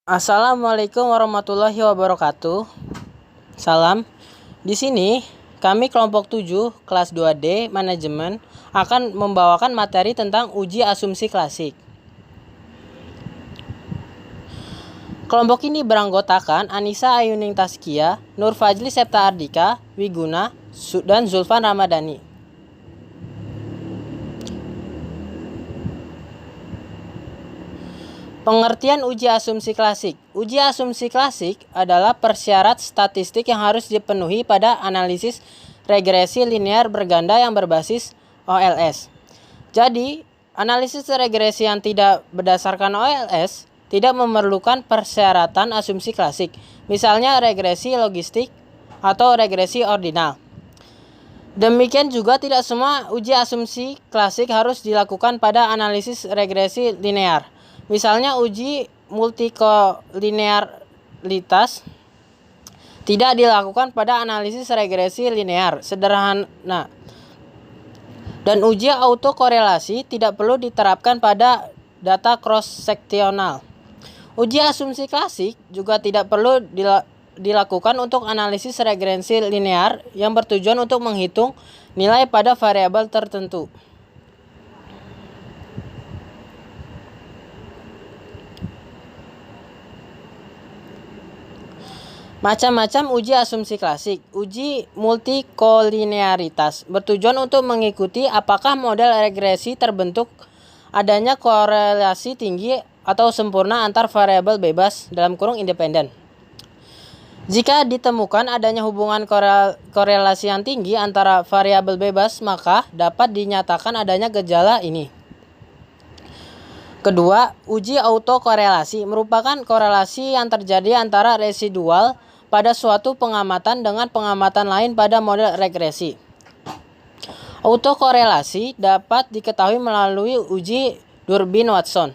Assalamualaikum warahmatullahi wabarakatuh. Salam. Di sini kami kelompok 7 kelas 2D manajemen akan membawakan materi tentang uji asumsi klasik. Kelompok ini beranggotakan Anissa Ayuning Taskia, Nur Fajli Septa Ardika, Wiguna, dan Zulfan Ramadhani. Pengertian uji asumsi klasik. Uji asumsi klasik adalah persyarat statistik yang harus dipenuhi pada analisis regresi linear berganda yang berbasis OLS. Jadi, analisis regresi yang tidak berdasarkan OLS tidak memerlukan persyaratan asumsi klasik, misalnya regresi logistik atau regresi ordinal. Demikian juga tidak semua uji asumsi klasik harus dilakukan pada analisis regresi linear. Misalnya uji multikolinearitas tidak dilakukan pada analisis regresi linear sederhana. Dan uji autokorelasi tidak perlu diterapkan pada data cross-seksional. Uji asumsi klasik juga tidak perlu dilakukan untuk analisis regresi linear yang bertujuan untuk menghitung nilai pada variabel tertentu. Macam-macam uji asumsi klasik. Uji multikolinearitas bertujuan untuk mengikuti apakah model regresi terbentuk adanya korelasi tinggi atau sempurna antar variabel bebas (independen). Jika ditemukan adanya hubungan korelasi yang tinggi antara variabel bebas, maka dapat dinyatakan adanya gejala ini. Kedua, uji autokorelasi merupakan korelasi yang terjadi antara residual pada suatu pengamatan dengan pengamatan lain pada model regresi. Autokorelasi dapat diketahui melalui uji Durbin-Watson.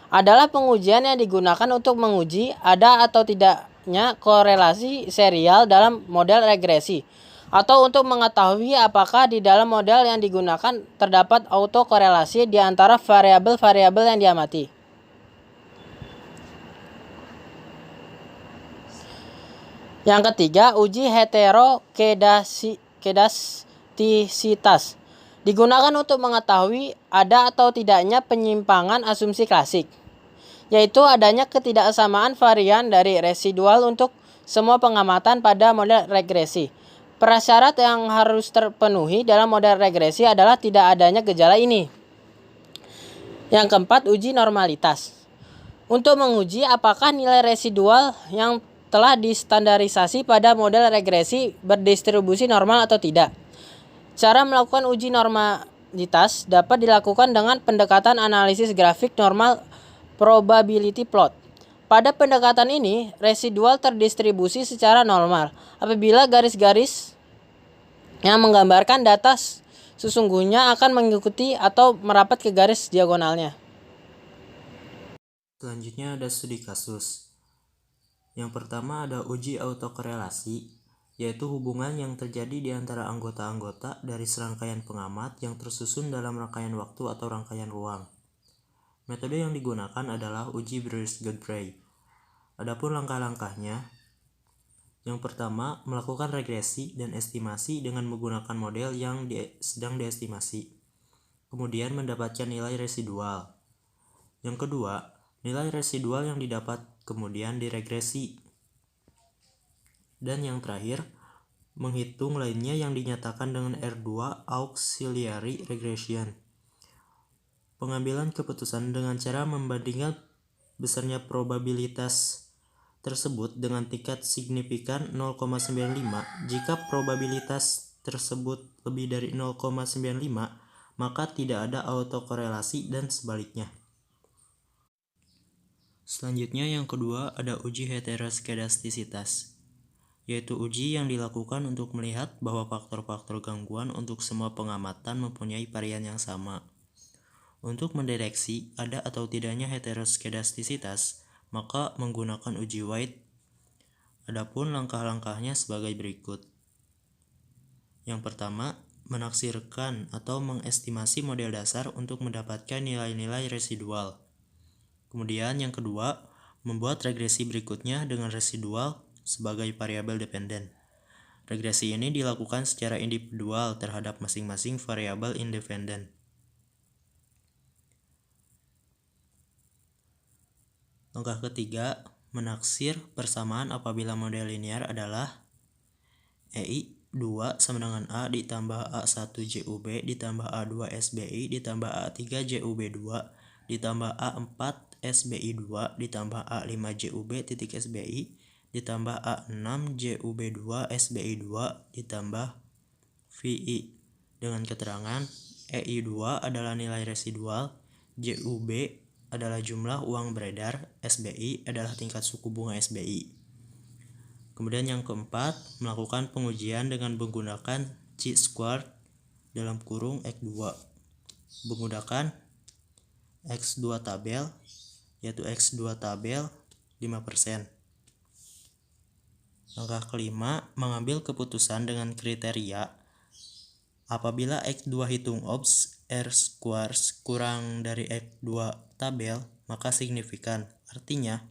Adalah pengujian yang digunakan untuk menguji ada atau tidaknya korelasi serial dalam model regresi, atau untuk mengetahui apakah di dalam model yang digunakan terdapat autokorelasi di antara variabel-variabel yang diamati. Yang ketiga, uji heterokedastisitas digunakan untuk mengetahui ada atau tidaknya penyimpangan asumsi klasik, yaitu adanya ketidaksamaan varian dari residual untuk semua pengamatan pada model regresi. Prasyarat yang harus terpenuhi dalam model regresi adalah tidak adanya gejala ini. Yang keempat, uji normalitas. Untuk menguji apakah nilai residual yang telah distandarisasi pada model regresi berdistribusi normal atau tidak. Cara melakukan uji normalitas dapat dilakukan dengan pendekatan analisis grafik normal probability plot. Pada pendekatan ini, residual terdistribusi secara normal apabila garis-garis yang menggambarkan data sesungguhnya akan mengikuti atau merapat ke garis diagonalnya. Selanjutnya ada studi kasus. Yang pertama ada uji autokorelasi, yaitu hubungan yang terjadi di antara anggota-anggota dari serangkaian pengamat yang tersusun dalam rangkaian waktu atau rangkaian ruang. Metode yang digunakan adalah uji Briers-Godfrey. Adapun langkah-langkahnya, yang pertama, melakukan regresi dan estimasi dengan menggunakan model yang sedang diestimasi. Kemudian mendapatkan nilai residual. Yang kedua, nilai residual yang didapat kemudian diregresi. Dan yang terakhir, menghitung lainnya yang dinyatakan dengan R2 auxiliary regression. Pengambilan keputusan dengan cara membandingkan besarnya probabilitas tersebut dengan tingkat signifikan 0,95. Jika probabilitas tersebut lebih dari 0,95, maka tidak ada autokorelasi dan sebaliknya. Selanjutnya yang kedua ada uji heteroskedastisitas, yaitu uji yang dilakukan untuk melihat bahwa faktor-faktor gangguan untuk semua pengamatan mempunyai varian yang sama. Untuk mendeteksi ada atau tidaknya heteroskedastisitas, maka menggunakan uji White. Adapun langkah-langkahnya sebagai berikut. Yang pertama, menaksirkan atau mengestimasi model dasar untuk mendapatkan nilai-nilai residual. Kemudian yang kedua, membuat regresi berikutnya dengan residual sebagai variabel dependen. Regresi ini dilakukan secara individual terhadap masing-masing variabel independen. Langkah ketiga, menaksir persamaan apabila model linear adalah EI 2 sama dengan A ditambah A1 JUB ditambah A2 SBI ditambah A3 JUB2 ditambah A4 SBI2 ditambah A5 JUB titik SBI ditambah A6 JUB2 SBI2 ditambah VI dengan keterangan EI2 adalah nilai residual, JUB adalah jumlah uang beredar, SBI adalah tingkat suku bunga SBI. Kemudian yang keempat, melakukan pengujian dengan menggunakan chi-squared dalam kurung X2. Menggunakan X2 tabel, yaitu X2 tabel 5%. Langkah kelima, mengambil keputusan dengan kriteria apabila X2 hitung obs R squares kurang dari X2 tabel, maka signifikan. Artinya,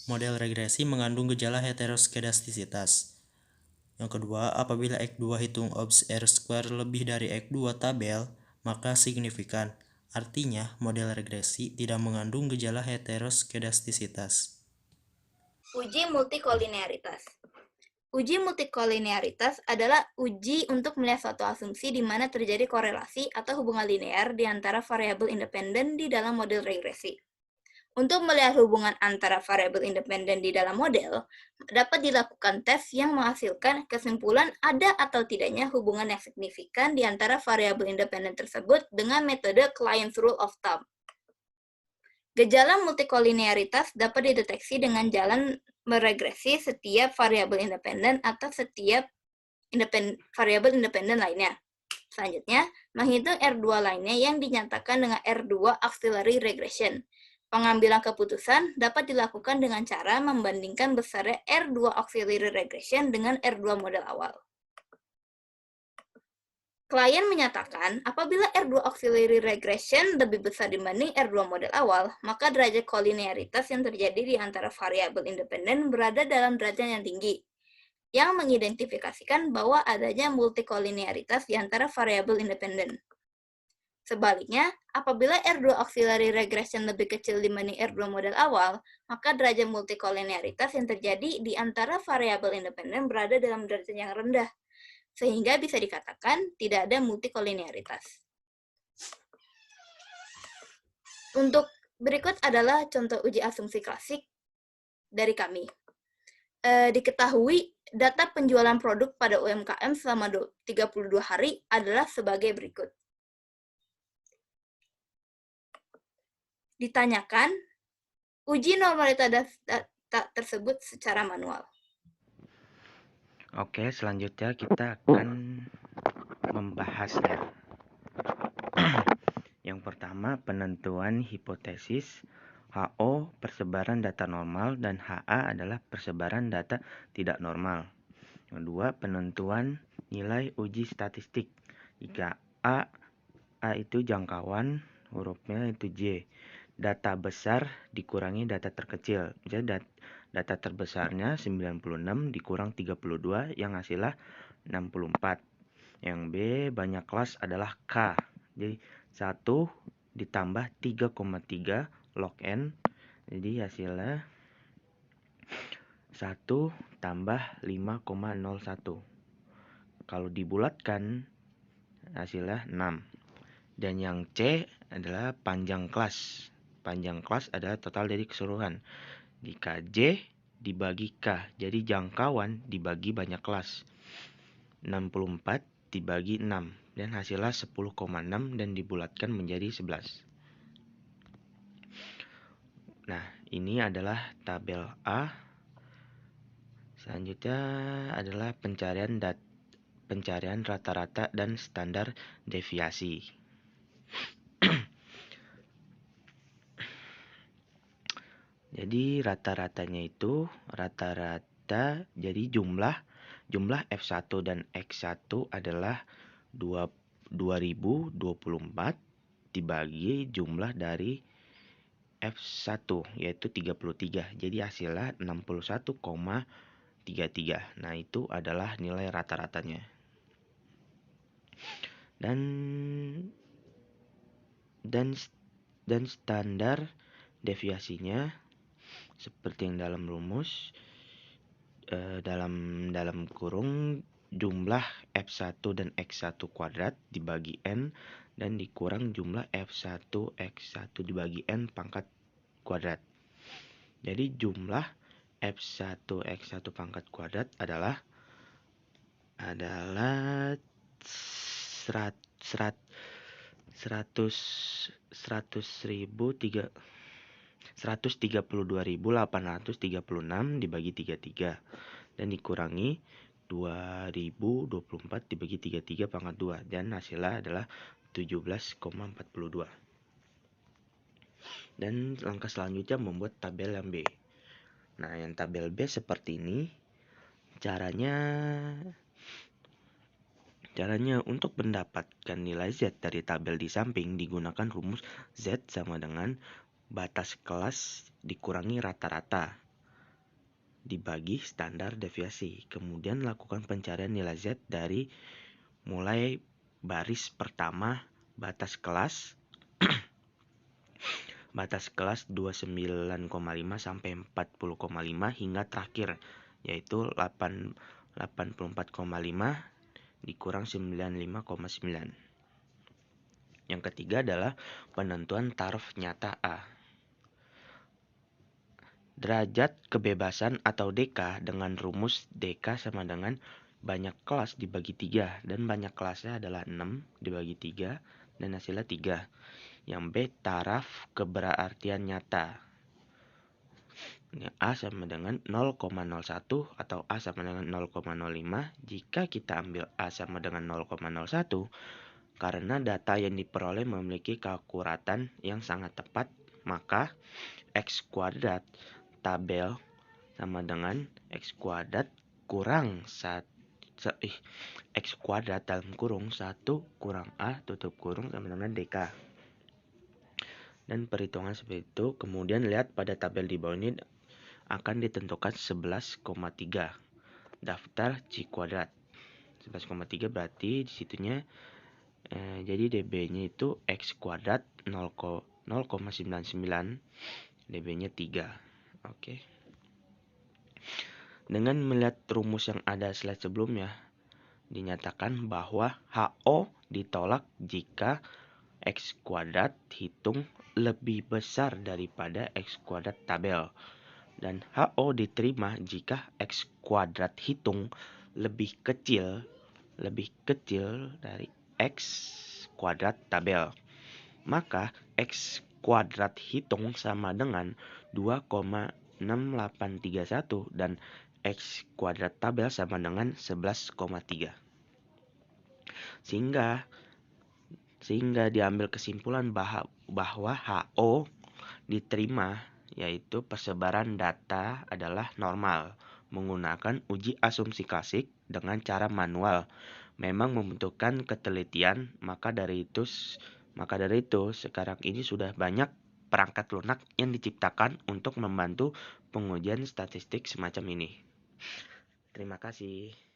model regresi mengandung gejala heteroskedastisitas. Yang kedua, apabila X2 hitung obs R square lebih dari X2 tabel, maka signifikan. Artinya, model regresi tidak mengandung gejala heteroskedastisitas. Uji multikolinearitas. Uji multikolinearitas adalah uji untuk melihat suatu asumsi di mana terjadi korelasi atau hubungan linear di antara variabel independen di dalam model regresi. Untuk melihat hubungan antara variabel independen di dalam model, dapat dilakukan tes yang menghasilkan kesimpulan ada atau tidaknya hubungan yang signifikan di antara variabel independen tersebut dengan metode Client's Rule of Thumb. Gejala multikolinearitas dapat dideteksi dengan jalan meregresi setiap variabel independen atau setiap variabel independen lainnya. Selanjutnya, menghitung R2 lainnya yang dinyatakan dengan R2 auxiliary regression. Pengambilan keputusan dapat dilakukan dengan cara membandingkan besarnya R2 auxiliary regression dengan R2 model awal. Klien menyatakan apabila R2 auxiliary regression lebih besar dibanding R2 model awal, maka derajat kolinearitas yang terjadi di antara variabel independen berada dalam derajat yang tinggi, yang mengidentifikasikan bahwa adanya multikolinearitas di antara variabel independen. Sebaliknya, apabila R2 auxiliary regression lebih kecil dibanding R2 model awal, maka derajat multikolinearitas yang terjadi di antara variabel independen berada dalam derajat yang rendah, sehingga bisa dikatakan tidak ada multikolinearitas. Untuk berikut adalah contoh uji asumsi klasik dari kami. Diketahui data penjualan produk pada UMKM selama 32 hari adalah sebagai berikut. Ditanyakan, uji normalitas data tersebut secara manual. Oke, selanjutnya kita akan membahasnya. Yang pertama, penentuan hipotesis. HO persebaran data normal dan HA adalah persebaran data tidak normal. Yang kedua, penentuan nilai uji statistik. Jika A itu jangkauan, hurufnya itu J. Data besar dikurangi data terkecil. Jadi data terbesarnya 96 dikurang 32 yang hasilnya 64. Yang B, banyak kelas adalah K. Jadi 1 ditambah 3,3 log N. Jadi hasilnya 1 tambah 5,01. Kalau dibulatkan hasilnya 6. Dan yang C adalah panjang kelas. Panjang kelas adalah total dari keseluruhan. Jika J dibagi K, jadi jangkauan dibagi banyak kelas. 64 dibagi 6, dan hasilnya 10,6 dan dibulatkan menjadi 11. Nah, ini adalah tabel A. Selanjutnya adalah pencarian rata-rata dan standar deviasi. Jadi rata-ratanya itu jadi jumlah F1 dan X1 adalah 2024 dibagi jumlah dari F1 yaitu 33. Jadi hasilnya 61,33. Nah, itu adalah nilai rata-ratanya. Dan standar deviasinya seperti yang dalam rumus, dalam kurung jumlah F1 dan X1 kuadrat dibagi N dan dikurang jumlah F1 X1 dibagi N pangkat kuadrat. Jadi jumlah F1 X1 pangkat kuadrat adalah 132.836 dibagi 33 dan dikurangi 2024 dibagi 33 pangkat 2 dan hasilnya adalah 17,42. Dan langkah selanjutnya membuat tabel yang B. Nah, yang tabel B seperti ini. Caranya untuk mendapatkan nilai Z dari tabel di samping digunakan rumus Z sama dengan batas kelas dikurangi rata-rata dibagi standar deviasi. Kemudian lakukan pencarian nilai Z dari mulai baris pertama batas kelas 29,5 sampai 40,5 hingga terakhir yaitu 84,5 dikurang 95,9. Yang ketiga adalah penentuan taraf nyata A. Derajat kebebasan atau DK dengan rumus DK sama dengan banyak kelas dibagi 3 dan banyak kelasnya adalah 6 dibagi 3 dan hasilnya 3. Yang B taraf keberartian nyata. A sama dengan 0,01 atau A sama dengan 0,05. Jika kita ambil A sama dengan 0,01 karena data yang diperoleh memiliki keakuratan yang sangat tepat, maka X kuadrat tabel sama dengan X kuadrat kurang X kuadrat dalam kurung 1 kurang A tutup kurung sama dengan DK. Dan perhitungan seperti itu. Kemudian lihat pada tabel di bawah ini akan ditentukan 11,3 daftar C kuadrat. 11,3 berarti disitunya jadi DB-nya itu X kuadrat 0,99, DB-nya 3. Oke. Dengan melihat rumus yang ada slide sebelumnya, dinyatakan bahwa HO ditolak jika X kuadrat hitung lebih besar daripada X kuadrat tabel. Dan HO diterima jika X kuadrat hitung lebih kecil dari X kuadrat tabel. Maka X kuadrat hitung sama dengan 2,6831 dan X kuadrat tabel sama dengan 11,3. Sehingga diambil kesimpulan bahwa HO diterima yaitu persebaran data adalah normal menggunakan uji asumsi klasik dengan cara manual. Memang membutuhkan ketelitian, maka dari itu sekarang ini sudah banyak perangkat lunak yang diciptakan untuk membantu pengujian statistik semacam ini. Terima kasih.